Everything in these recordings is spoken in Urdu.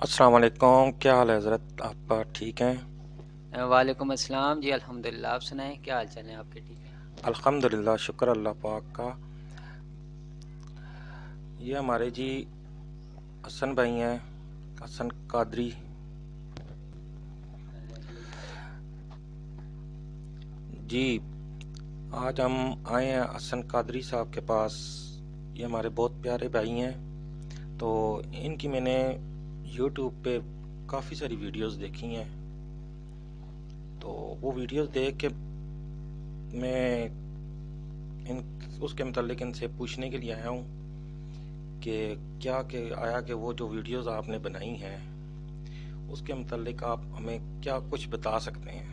السلام علیکم، کیا حال ہے حضرت؟ آپ ٹھیک ہیں؟ وعلیکم السلام جی، الحمدللہ. آپ سنائیں کیا حال چال ہیں آپ کے؟ ٹھیک ہیں؟ الحمدللہ، شکر اللہ پاک کا. یہ ہمارے جی حسن بھائی ہیں، حسن قادری. جی آج ہم آئے ہیں حسن قادری صاحب کے پاس. یہ ہمارے بہت پیارے بھائی ہیں. تو ان کی میں نے یوٹیوب پہ کافی ساری ویڈیوز دیکھی ہیں. تو وہ ویڈیوز دیکھ کے میں ان اس کے متعلق ان سے پوچھنے کے لیے آیا ہوں کہ کہ وہ جو ویڈیوز آپ نے بنائی ہیں اس کے متعلق آپ ہمیں کیا کچھ بتا سکتے ہیں.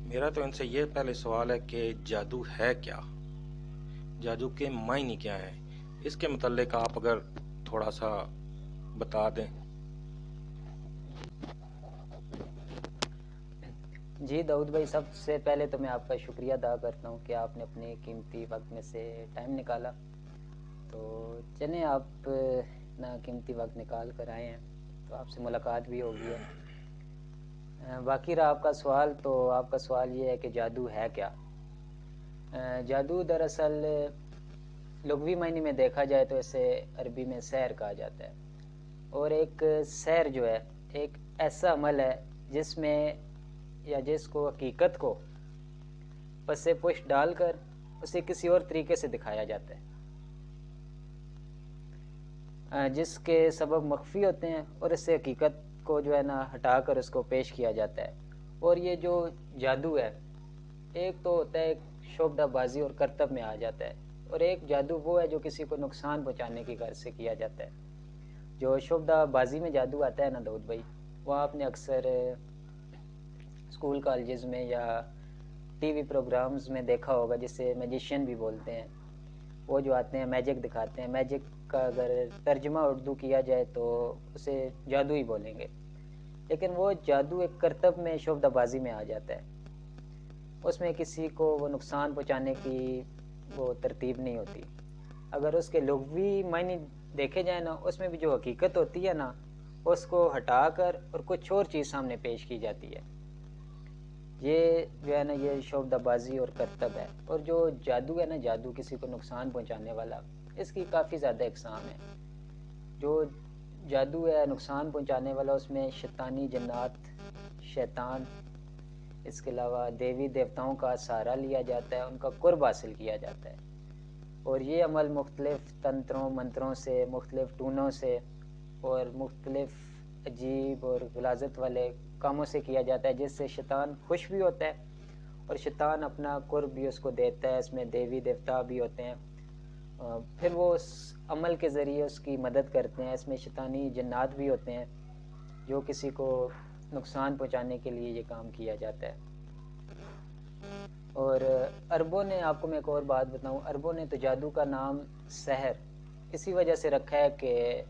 میرا تو ان سے یہ پہلے سوال ہے کہ جادو ہے کیا، جادو کے معنی کیا ہیں، اس کے متعلق آپ اگر تھوڑا سا بتا دیں. جی داؤد بھائی، سب سے پہلے تو میں آپ کا شکریہ ادا کرتا ہوں کہ آپ نے اپنے قیمتی وقت میں سے ٹائم نکالا. تو چلیں، آپ اتنا قیمتی وقت نکال کر آئے ہیں تو آپ سے ملاقات بھی ہوگی ہے. باقی رہا آپ کا سوال، تو آپ کا سوال یہ ہے کہ جادو ہے کیا. جادو دراصل لغوی معنی میں دیکھا جائے تو اسے عربی میں سحر کہا جاتا ہے. اور ایک سحر جو ہے ایک ایسا عمل ہے جس میں یا جس کو حقیقت کو پس پش ڈال کر اسے کسی اور طریقے سے دکھایا جاتا ہے، جس کے سبب مخفی ہوتے ہیں، اور اس سے حقیقت کو جو ہے نا ہٹا کر اس کو پیش کیا جاتا ہے. اور یہ جو جادو ہے ایک تو ہوتا ہے، ایک شعبدہ بازی اور کرتب میں آ جاتا ہے. اور ایک جادو وہ ہے جو کسی کو نقصان پہنچانے کی غرض سے کیا جاتا ہے. جو شعبدہ بازی میں جادو آتا ہے نا داؤد بھائی، وہ آپ نے اکثر اسکول کالجز میں یا ٹی وی پروگرامز میں دیکھا ہوگا، جسے میجیشین بھی بولتے ہیں. وہ جو آتے ہیں میجک دکھاتے ہیں. میجک کا اگر ترجمہ اردو کیا جائے تو اسے جادو ہی بولیں گے. لیکن وہ جادو ایک کرتب میں شعبدہ بازی میں آ جاتا ہے. اس میں کسی کو وہ نقصان پہنچانے کی وہ ترتیب نہیں ہوتی. اگر اس کے لغوی معنی دیکھے جائیں نا، اس میں بھی جو حقیقت ہوتی ہے نا اس کو ہٹا کر اور کچھ اور چیز سامنے پیش کی جاتی ہے. یہ جو ہے نا یہ شعبدہ بازی اور کرتب ہے. اور جو جادو ہے نا، جادو کسی کو نقصان پہنچانے والا، اس کی کافی زیادہ اقسام ہیں. جو جادو ہے نقصان پہنچانے والا، اس میں شیطانی جنات، شیطان، اس کے علاوہ دیوی دیوتاؤں کا سہارا لیا جاتا ہے، ان کا قرب حاصل کیا جاتا ہے. اور یہ عمل مختلف تنتروں منتروں سے، مختلف ٹونوں سے اور مختلف عجیب اور غلاظت والے کاموں سے کیا جاتا ہے، جس سے شیطان خوش بھی ہوتا ہے اور شیطان اپنا قرب بھی اس کو دیتا ہے. اس میں دیوی دیوتا بھی ہوتے ہیں، پھر وہ اس عمل کے ذریعے اس کی مدد کرتے ہیں. اس میں شیطانی جنات بھی ہوتے ہیں جو کسی کو نقصان پہنچانے کے لیے یہ کام کیا جاتا ہے. اور عربوں نے، آپ کو میں ایک اور بات بتاؤں، عربوں نے تو جادو کا نام سحر اسی وجہ سے رکھا ہے کہ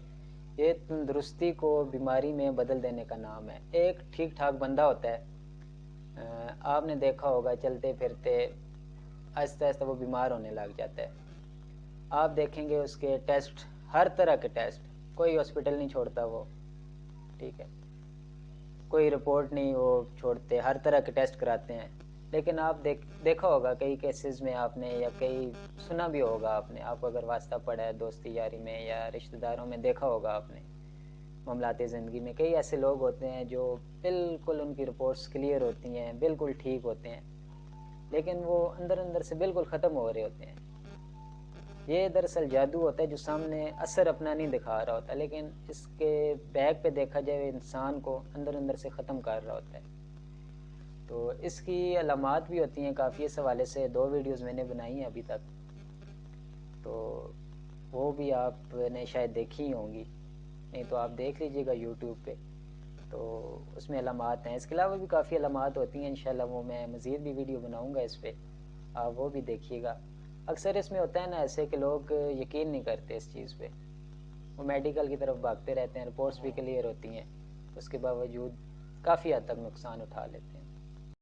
یہ تندرستی کو بیماری میں بدل دینے کا نام ہے. ایک ٹھیک ٹھاک بندہ ہوتا ہے، آپ نے دیکھا ہوگا چلتے پھرتے آہستہ آہستہ وہ بیمار ہونے لگ جاتا ہے. آپ دیکھیں گے اس کے ٹیسٹ، ہر طرح کے ٹیسٹ، کوئی ہاسپٹل نہیں چھوڑتا وہ، ٹھیک ہے، کوئی رپورٹ نہیں وہ چھوڑتے، ہر طرح کے ٹیسٹ کراتے ہیں. لیکن آپ دیکھا ہوگا کئی کیسز میں آپ نے، یا کئی سنا بھی ہوگا آپ نے، آپ کو اگر واسطہ پڑا ہے دوستی یاری میں یا رشتہ داروں میں، دیکھا ہوگا آپ نے معاملات زندگی میں کئی ایسے لوگ ہوتے ہیں جو بالکل ان کی رپورٹس کلیئر ہوتی ہیں، بالکل ٹھیک ہوتے ہیں، لیکن وہ اندر اندر سے بالکل ختم ہو رہے ہوتے ہیں. یہ دراصل جادو ہوتا ہے جو سامنے اثر اپنا نہیں دکھا رہا ہوتا، لیکن اس کے بیک پہ دیکھا جائے انسان کو اندر اندر سے ختم کر رہا ہوتا ہے. تو اس کی علامات بھی ہوتی ہیں کافی. اس حوالے سے 2 ویڈیوز میں نے بنائی ہیں ابھی تک، تو وہ بھی آپ نے شاید دیکھی ہی ہوں گی، نہیں تو آپ دیکھ لیجئے گا یوٹیوب پہ، تو اس میں علامات ہیں. اس کے علاوہ بھی کافی علامات ہوتی ہیں، انشاءاللہ وہ میں مزید بھی ویڈیو بناؤں گا اس پہ، آپ وہ بھی دیکھیے گا. اکثر اس میں ہوتا ہے نا ایسے کہ لوگ یقین نہیں کرتے اس چیز پہ، وہ میڈیکل کی طرف بھاگتے رہتے ہیں، رپورٹس بھی کلیئر ہوتی ہیں، اس کے باوجود کافی حد تک نقصان اٹھا لیتے ہیں.